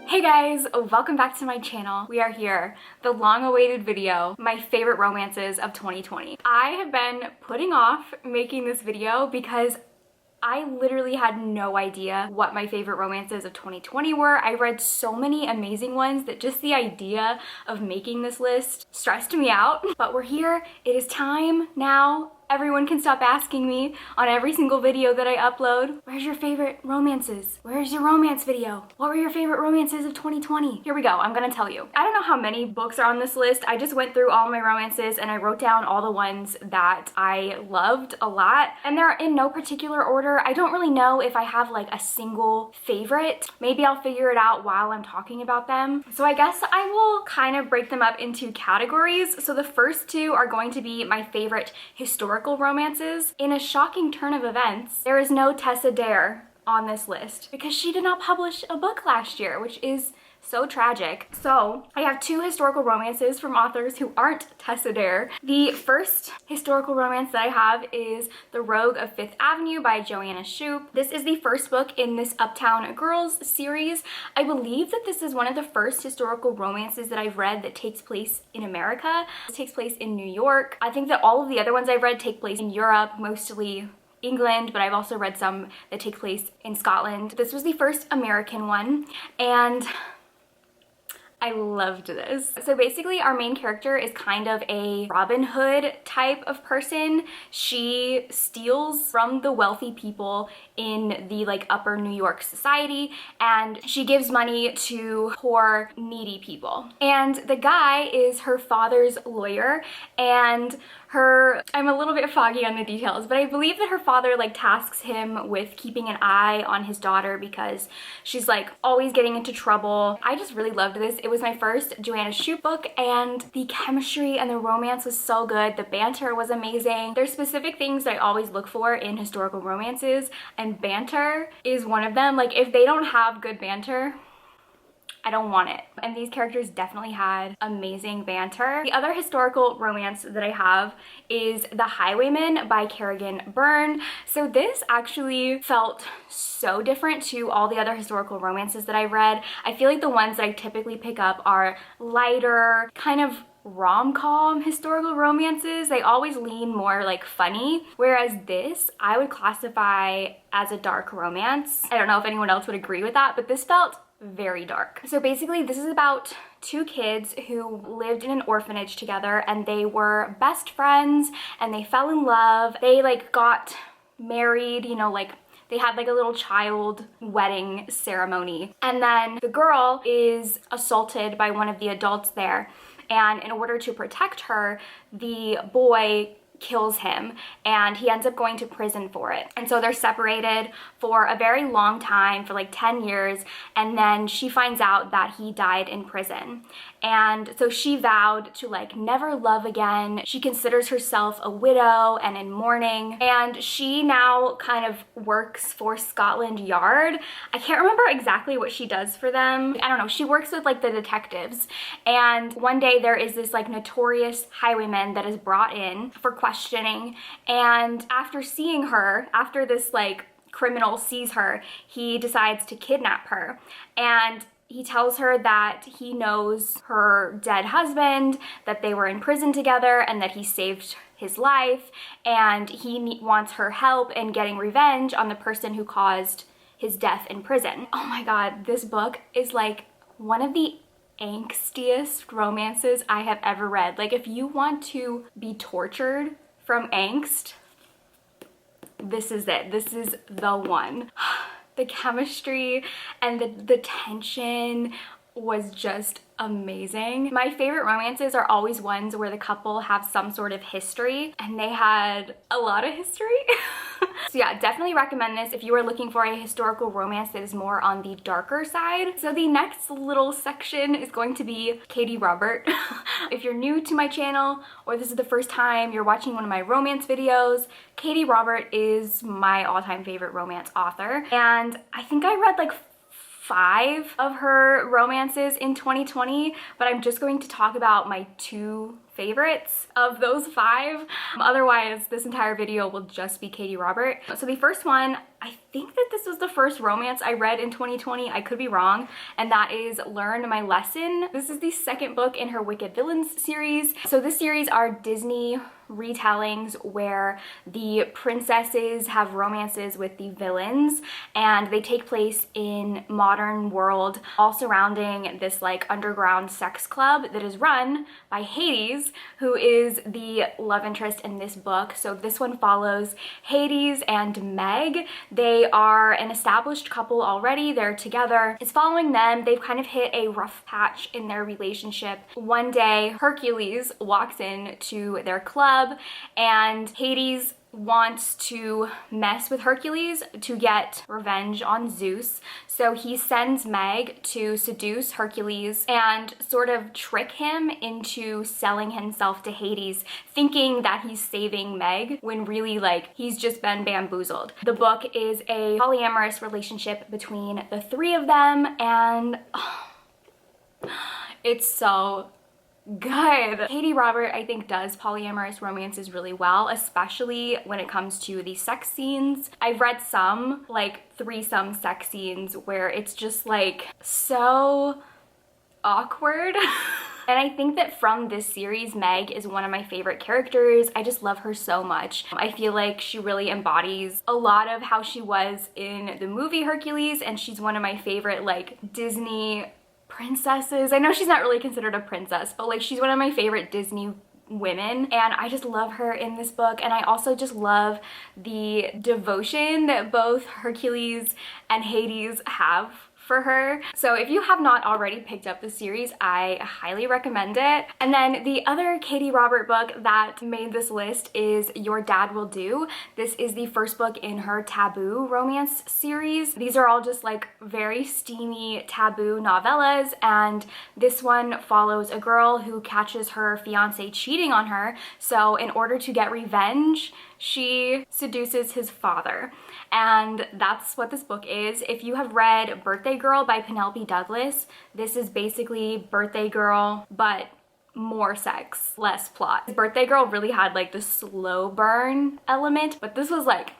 Hey guys, welcome back to my channel. We are here, the long-awaited video, my favorite romances of 2020. I have been putting off making this video because I literally had no idea what my favorite romances of 2020 were. I read so many amazing ones that just the idea of making this list stressed me out. But we're here, it is time now. Everyone can stop asking me on every single video that I upload, where's your favorite romances? Where's your romance video? What were your favorite romances of 2020? Here we go, I'm gonna tell you. I don't know how many books are on this list. I just went through all my romances and I wrote down all the ones that I loved a lot. And they're in no particular order. I don't really know if I have like a single favorite. Maybe I'll figure it out while I'm talking about them. So I guess I will kind of break them up into categories. So the first two are going to be my favorite historical romances. In a shocking turn of events, there is no Tessa Dare on this list because she did not publish a book last year, which is so tragic. So I have two historical romances from authors who aren't Tessa Dare. The first historical romance that I have is The Rogue of Fifth Avenue by Joanna Shupe. This is the first book in this Uptown Girls series. I believe that this is one of the first historical romances that I've read that takes place in America. It takes place in New York. I think that all of the other ones I've read take place in Europe, mostly England, but I've also read some that take place in Scotland. This was the first American one, and I loved this. So basically our main character is kind of a Robin Hood type of person. She steals from the wealthy people in the like upper New York society, and she gives money to poor needy people. And the guy is her father's lawyer, and I'm a little bit foggy on the details, but I believe that her father like tasks him with keeping an eye on his daughter because she's like always getting into trouble. I just really loved this. It was my first Joanna Shupe book, and the chemistry and the romance was so good. The banter was amazing. There's specific things that I always look for in historical romances, and banter is one of them. Like if they don't have good banter, I don't want it. And these characters definitely had amazing banter. The other historical romance that I have is The Highwayman by Kerrigan Byrne. So this actually felt so different to all the other historical romances that I read. I feel like the ones that I typically pick up are lighter, kind of rom-com historical romances. They always lean more like funny, whereas this I would classify as a dark romance. I don't know if anyone else would agree with that, but this felt very dark. So basically this is about two kids who lived in an orphanage together, and they were best friends and they fell in love. They like got married, you know, like they had like a little child wedding ceremony, and then the girl is assaulted by one of the adults there, and in order to protect her, the boy kills him and he ends up going to prison for it. And so they're separated for a very long time, for like 10 years, and then she finds out that he died in prison. And so she vowed to like never love again. She considers herself a widow and in mourning, and she now kind of works for Scotland Yard. I can't remember exactly what she does for them. I don't know, she works with like the detectives, and one day there is this like notorious highwayman that is brought in for questioning, and after seeing her, after this like criminal sees her, he decides to kidnap her. And he tells her that he knows her dead husband, that they were in prison together, and that he saved his life, and he wants her help in getting revenge on the person who caused his death in prison. Oh my god, this book is like one of the angstiest romances I have ever read. Like if you want to be tortured from angst, this is it. This is the one. The chemistry and the tension was just amazing. My favorite romances are always ones where the couple have some sort of history, and they had a lot of history. So yeah, definitely recommend this if you are looking for a historical romance that is more on the darker side. So the next little section is going to be Katee Robert. If you're new to my channel, or this is the first time you're watching one of my romance videos, Katee Robert is my all-time favorite romance author. And I think I read like 5 of her romances in 2020, but I'm just going to talk about my 2 favorites of those 5. Otherwise, this entire video will just be Katee Robert. So the first one, I think that this was the first romance I read in 2020. I could be wrong. And that is Learn My Lesson. This is the second book in her Wicked Villains series. So this series are Disney retellings where the princesses have romances with the villains, and they take place in modern world, all surrounding this like underground sex club that is run by Hades, who is the love interest in this book. So this one follows Hades and Meg. They are an established couple already. They're together. It's following them. They've kind of hit a rough patch in their relationship. One day, Hercules walks into their club, and Hades wants to mess with Hercules to get revenge on Zeus. So he sends Meg to seduce Hercules and sort of trick him into selling himself to Hades, thinking that he's saving Meg when really like he's just been bamboozled. The book is a polyamorous relationship between the 3 of them, and it's so good. Katee Robert, I think, does polyamorous romances really well, especially when it comes to the sex scenes. I've read some like threesome sex scenes where it's just like so awkward. And I think that from this series, Meg is one of my favorite characters. I just love her so much. I feel like she really embodies a lot of how she was in the movie Hercules, and she's one of my favorite like Disney princesses. I know she's not really considered a princess, but like she's one of my favorite Disney women, and I just love her in this book. And I also just love the devotion that both Hercules and Hades have for her. So if you have not already picked up the series, I highly recommend it. And then the other Katee Robert book that made this list is Your Dad Will Do. This is the first book in her Taboo romance series. These are all just like very steamy taboo novellas, and this one follows a girl who catches her fiance cheating on her. So in order to get revenge, she seduces his father. And that's what this book is. If you have read Birthday Girl by Penelope Douglas, this is basically Birthday Girl, but more sex, less plot. Birthday Girl really had like the slow burn element, but this was like,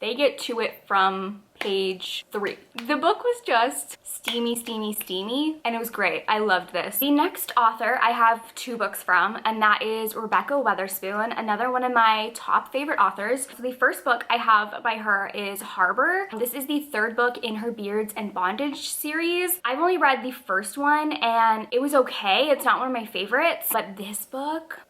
they get to it from page 3. The book was just steamy, steamy, steamy, and it was great. I loved this. The next author I have 2 books from, and that is Rebecca Weatherspoon, another one of my top favorite authors. So the first book I have by her is Harbor. This is the 3rd book in her Beards and Bondage series. I've only read the first one, and it was okay. It's not one of my favorites, but this book,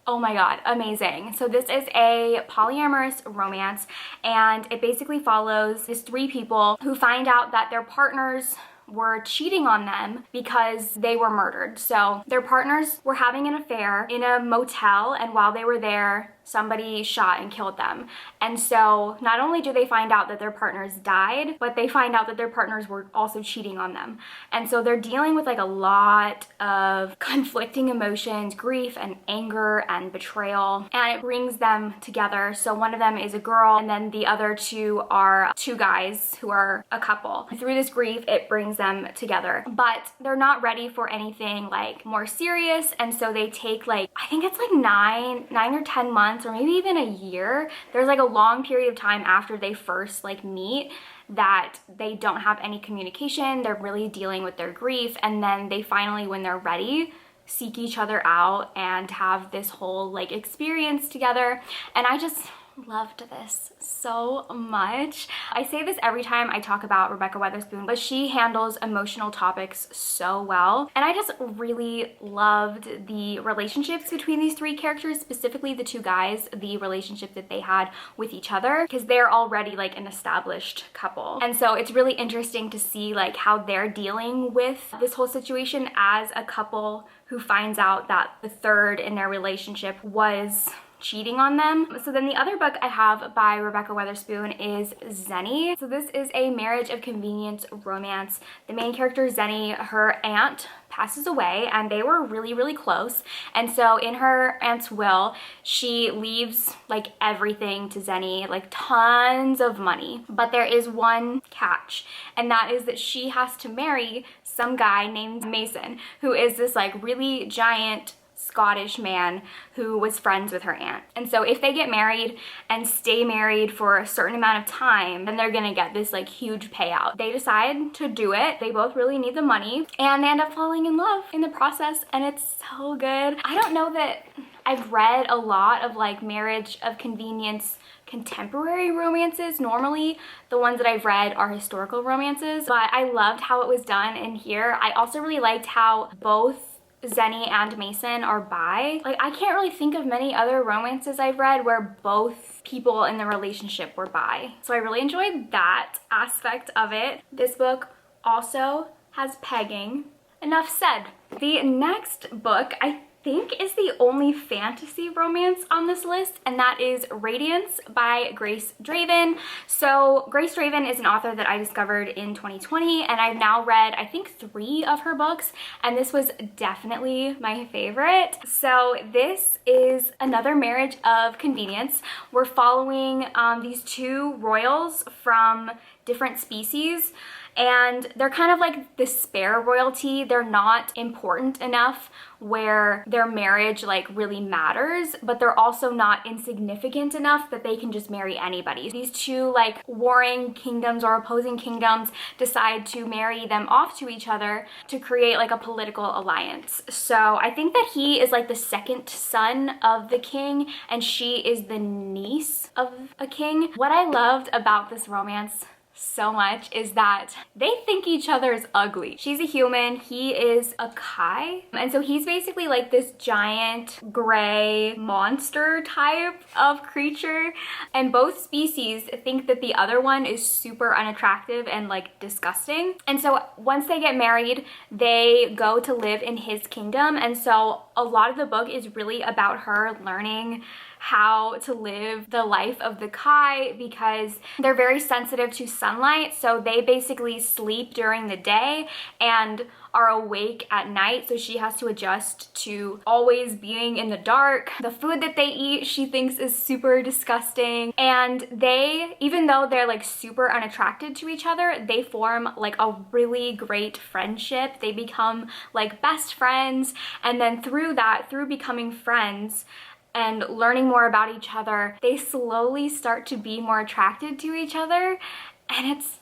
oh my god, amazing. So this is a polyamorous romance, and it basically follows these 3 people who find out that their partners were cheating on them because they were murdered. So their partners were having an affair in a motel, and while they were there, somebody shot and killed them. And so not only do they find out that their partners died, but they find out that their partners were also cheating on them. And so they're dealing with like a lot of conflicting emotions, grief and anger and betrayal, and it brings them together. So one of them is a girl, and then the other 2 are 2 guys who are a couple. Through this grief, it brings them together, but they're not ready for anything like more serious. And so they take like, I think it's like 9 or 10 months, or maybe even a year. There's like a long period of time after they first like meet that they don't have any communication. They're really dealing with their grief, and then they finally, when they're ready, seek each other out and have this whole like experience together. And I just loved this so much. I say this every time I talk about Rebecca Weatherspoon, but she handles emotional topics so well. And I just really loved the relationships between these 3 characters, specifically the 2 guys, the relationship that they had with each other, because they're already like an established couple. And so it's really interesting to see like how they're dealing with this whole situation as a couple who finds out that the 3rd in their relationship was cheating on them. So then the other book I have by Rebecca Weatherspoon is Zenny. So this is a marriage of convenience romance. The main character, Zenny, her aunt passes away and they were really close, and so in her aunt's will she leaves like everything to Zenny, like tons of money. But there is one catch, and that is that she has to marry some guy named Mason, who is this like really giant Scottish man who was friends with her aunt. And so if they get married and stay married for a certain amount of time, then they're gonna get this like huge payout. They decide to do it. They both really need the money, and they end up falling in love in the process, and it's so good. I don't know that I've read a lot of like marriage of convenience contemporary romances. Normally the ones that I've read are historical romances, but I loved how it was done in here. I also really liked how both Zenny and Mason are bi. Like, I can't really think of many other romances I've read where both people in the relationship were bi. So I really enjoyed that aspect of it. This book also has pegging. Enough said. The next book I think is the only fantasy romance on this list, and that is Radiance by Grace Draven. So Grace Draven is an author that I discovered in 2020, and I've now read I think 3 of her books, and this was definitely my favorite. So this is another marriage of convenience. We're following these 2 royals from different species, and they're kind of like the spare royalty. They're not important enough where their marriage like really matters, but they're also not insignificant enough that they can just marry anybody. These 2 like warring kingdoms or opposing kingdoms decide to marry them off to each other to create like a political alliance. So I think that he is like the second son of the king and she is the niece of a king. What I loved about this romance so much is that they think each other is ugly. She's a human, he is a Kai, and so he's basically like this giant gray monster type of creature, and both species think that the other one is super unattractive and like disgusting. And so once they get married, they go to live in his kingdom, and so a lot of the book is really about her learning how to live the life of the Kai, because they're very sensitive to sunlight, so they basically sleep during the day and are awake at night, so she has to adjust to always being in the dark. The food that they eat she thinks is super disgusting, and they, even though they're like super unattracted to each other, they form like a really great friendship. They become like best friends, and then through that, through becoming friends and learning more about each other, they slowly start to be more attracted to each other, and it's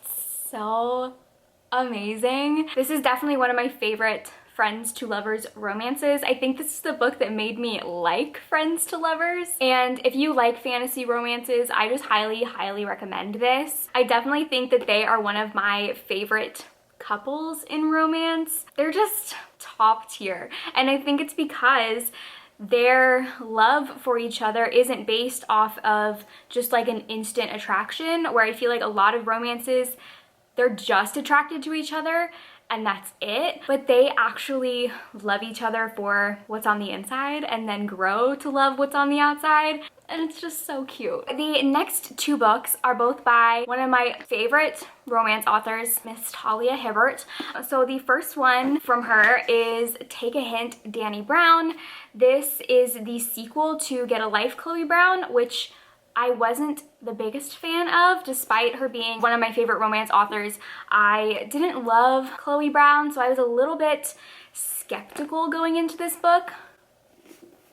so amazing. This is definitely one of my favorite friends to lovers romances. I think this is the book that made me like friends to lovers, and if you like fantasy romances, I just highly recommend this. I definitely think that they are one of my favorite couples in romance. They're just top tier, and I think it's because their love for each other isn't based off of just like an instant attraction, where I feel like a lot of romances, they're just attracted to each other and that's it, but they actually love each other for what's on the inside and then grow to love what's on the outside, and it's just so cute. The next 2 books are both by one of my favorite romance authors, Miss Talia Hibbert. So the first one from her is Take a Hint, Dani Brown. This is the sequel to Get a Life, Chloe Brown, which I wasn't the biggest fan of, despite her being one of my favorite romance authors. I didn't love Chloe Brown, so I was a little bit skeptical going into this book,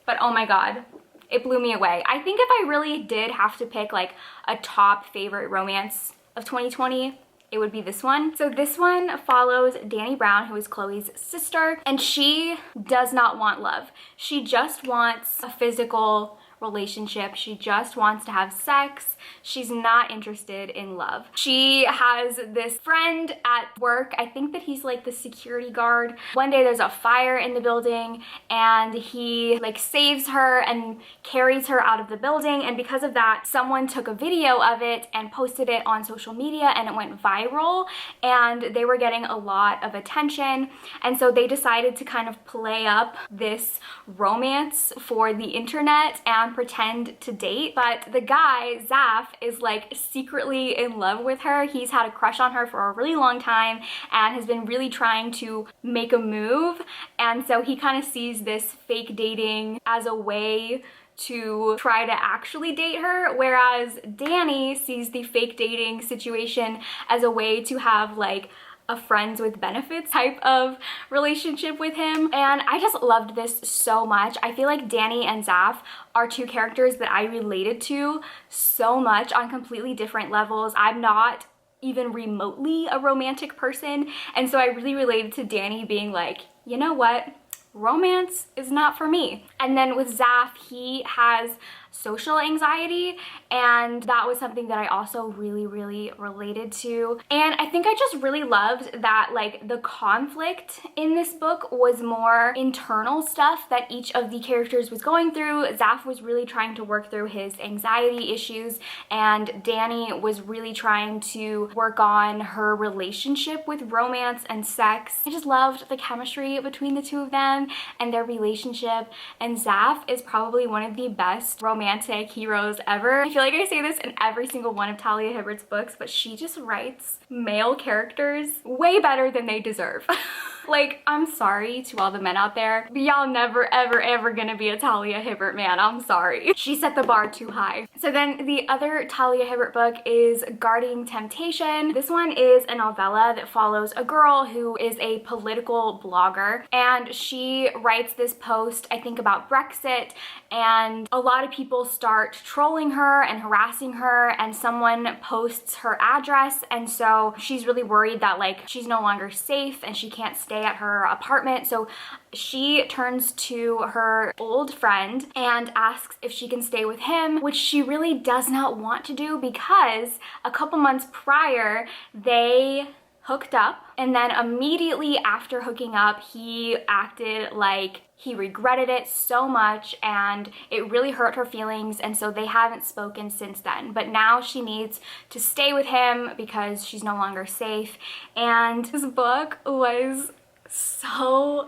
but oh my god, it blew me away. I think if I really did have to pick like a top favorite romance of 2020, it would be this one. So this one follows Dani Brown, who is Chloe's sister, and she does not want love. She just wants a physical relationship. She just wants to have sex. She's not interested in love. She has this friend at work. I think that he's like the security guard. One day there's a fire in the building and he like saves her and carries her out of the building, and because of that, someone took a video of it and posted it on social media and it went viral, and they were getting a lot of attention, and so they decided to kind of play up this romance for the internet and and pretend to date, but the guy, Zaf, is like secretly in love with her. He's had a crush on her for a really long time and has been really trying to make a move, and so he kind of sees this fake dating as a way to try to actually date her, whereas Danny sees the fake dating situation as a way to have like a friends with benefits type of relationship with him. And I just loved this so much. I feel like Danny and Zaf are two characters that I related to so much on completely different levels. I'm not even remotely a romantic person, and so I really related to Danny being like, you know what? Romance is not for me. And then with Zaf, he has social anxiety, and that was something that I also really related to. And I think I just really loved that like the conflict in this book was more internal stuff that each of the characters was going through. Zaf was really trying to work through his anxiety issues, and Danny was really trying to work on her relationship with romance and sex. I just loved the chemistry between the two of them and their relationship, and Zaf is probably one of the best romantic heroes ever. I feel like I say this in every single one of Talia Hibbert's books, but she just writes male characters way better than they deserve. Like, I'm sorry to all the men out there, but y'all never ever gonna be a Talia Hibbert man. I'm sorry. She set the bar too high. So then the other Talia Hibbert book is Guarding Temptation. This one is a novella that follows a girl who is a political blogger, and she writes this post, I think, about Brexit, and a lot of people start trolling her and harassing her, and someone posts her address, and so she's really worried that like she's no longer safe and she can't stay at her apartment. So she turns to her old friend and asks if she can stay with him, which she really does not want to do because a couple months prior they hooked up, and then immediately after hooking up he acted like he regretted it so much and it really hurt her feelings, and so they haven't spoken since then. But now she needs to stay with him because she's no longer safe. And this book was so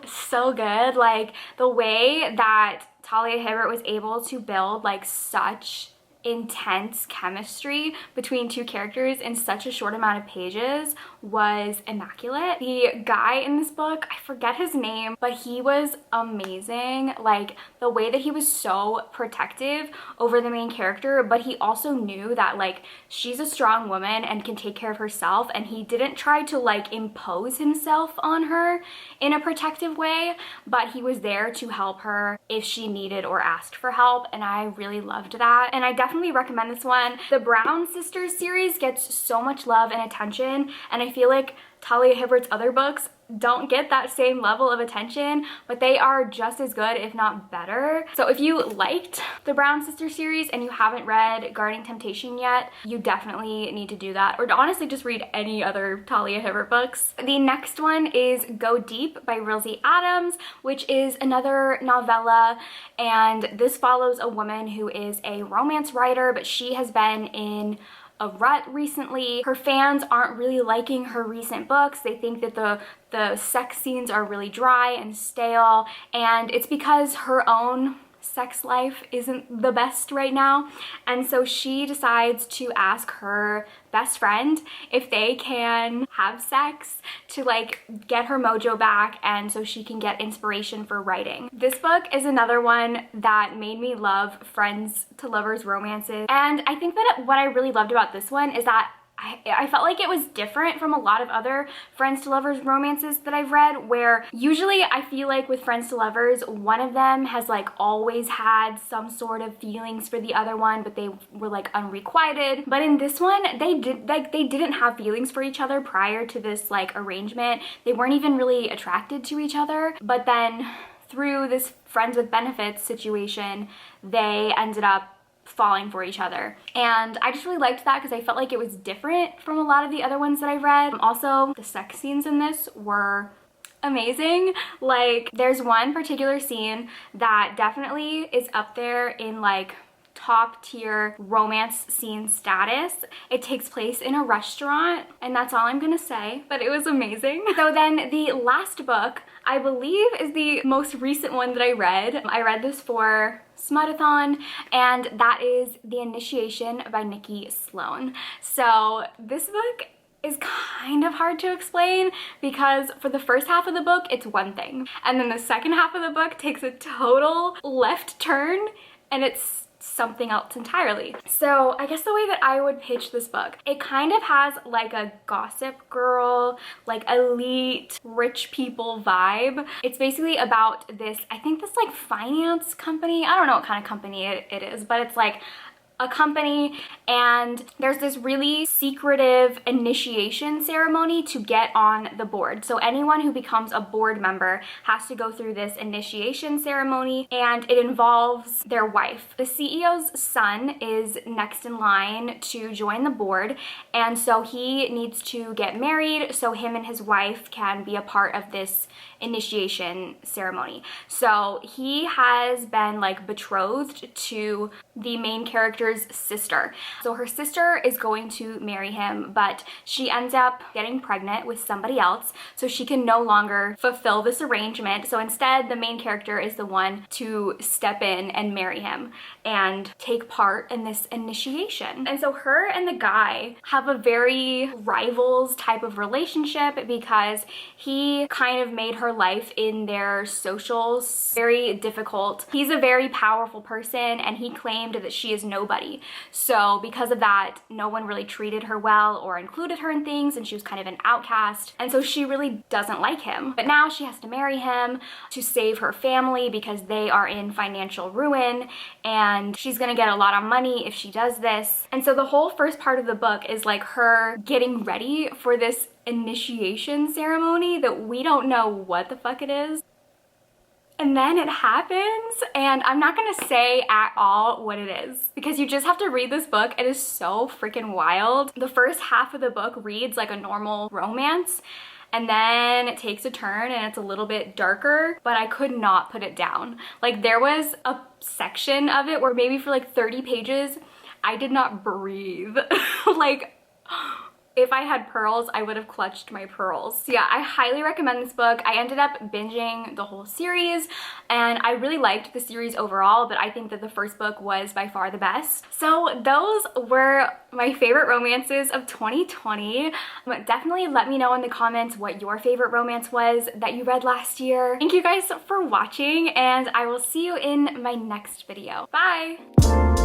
good. Like, the way that Talia Hibbert was able to build like such intense chemistry between two characters in such a short amount of pages was immaculate. The guy in this book, I forget his name, but he was amazing. Like, the way that he was so protective over the main character, but he also knew that like she's a strong woman and can take care of herself, and he didn't try to like impose himself on her in a protective way, but he was there to help her if she needed or asked for help, and I really loved that. And I definitely recommend this one. The Brown Sisters series gets so much love and attention, and I feel like Talia Hibbert's other books don't get that same level of attention, but they are just as good, if not better. So if you liked the Brown Sisters series and you haven't read Guarding Temptation yet, you definitely need to do that, or honestly just read any other Talia Hibbert books. The next one is Go Deep by Rilzy Adams, which is another novella, and this follows a woman who is a romance writer, but she has been in a rut recently. Her fans aren't really liking her recent books. They think that the sex scenes are really dry and stale, and it's because her own sex life isn't the best right now. And so she decides to ask her best friend if they can have sex to like get her mojo back, and so she can get inspiration for writing. This book is another one that made me love friends to lovers romances, and I think that what I really loved about this one is that I felt like it was different from a lot of other friends to lovers romances that I've read, where usually I feel like with friends to lovers, one of them has like always had some sort of feelings for the other one, but they were like unrequited. But in this one, they didn't have feelings for each other prior to this like arrangement. They weren't even really attracted to each other, but then through this friends with benefits situation, they ended up falling for each other. And I just really liked that because I felt like it was different from a lot of the other ones that I read. Also, the sex scenes in this were amazing. Like, there's one particular scene that definitely is up there in like top tier romance scene status. It takes place in a restaurant, and that's all I'm gonna say, but it was amazing. So then the last book, I believe, is the most recent one that I read. I read this for Smutathon, and that is The Initiation by Nikki Sloan. So this book is kind of hard to explain because for the first half of the book, it's one thing. And then the second half of the book takes a total left turn and it's something else entirely. So I guess the way that I would pitch this book, it kind of has like a Gossip Girl, like elite rich people vibe. It's basically about this, I think this like finance company. I don't know what kind of company it is, but it's like a company, and there's this really secretive initiation ceremony to get on the board. So anyone who becomes a board member has to go through this initiation ceremony, and it involves their wife. The CEO's son is next in line to join the board, and so he needs to get married so him and his wife can be a part of this initiation ceremony. So he has been like betrothed to the main character's sister. So her sister is going to marry him, but she ends up getting pregnant with somebody else, so she can no longer fulfill this arrangement. So instead, the main character is the one to step in and marry him and take part in this initiation. And so her and the guy have a very rivals type of relationship because he kind of made her life in their socials very difficult. He's a very powerful person, and he claimed that she is nobody. So because of that, no one really treated her well or included her in things, and she was kind of an outcast. And so she really doesn't like him. But now she has to marry him to save her family because they are in financial ruin, and she's gonna get a lot of money if she does this. And so the whole first part of the book is like her getting ready for this initiation ceremony that we don't know what the fuck it is. And then it happens, and I'm not gonna say at all what it is because you just have to read this book. It is so freaking wild. The first half of the book reads like a normal romance, and then it takes a turn and it's a little bit darker, but I could not put it down. Like there was a section of it where maybe for like 30 pages, I did not breathe. Like, if I had pearls, I would have clutched my pearls. So yeah, I highly recommend this book. I ended up binging the whole series, and I really liked the series overall, but I think that the first book was by far the best. So those were my favorite romances of 2020. Definitely let me know in the comments what your favorite romance was that you read last year. Thank you guys for watching, and I will see you in my next video. Bye!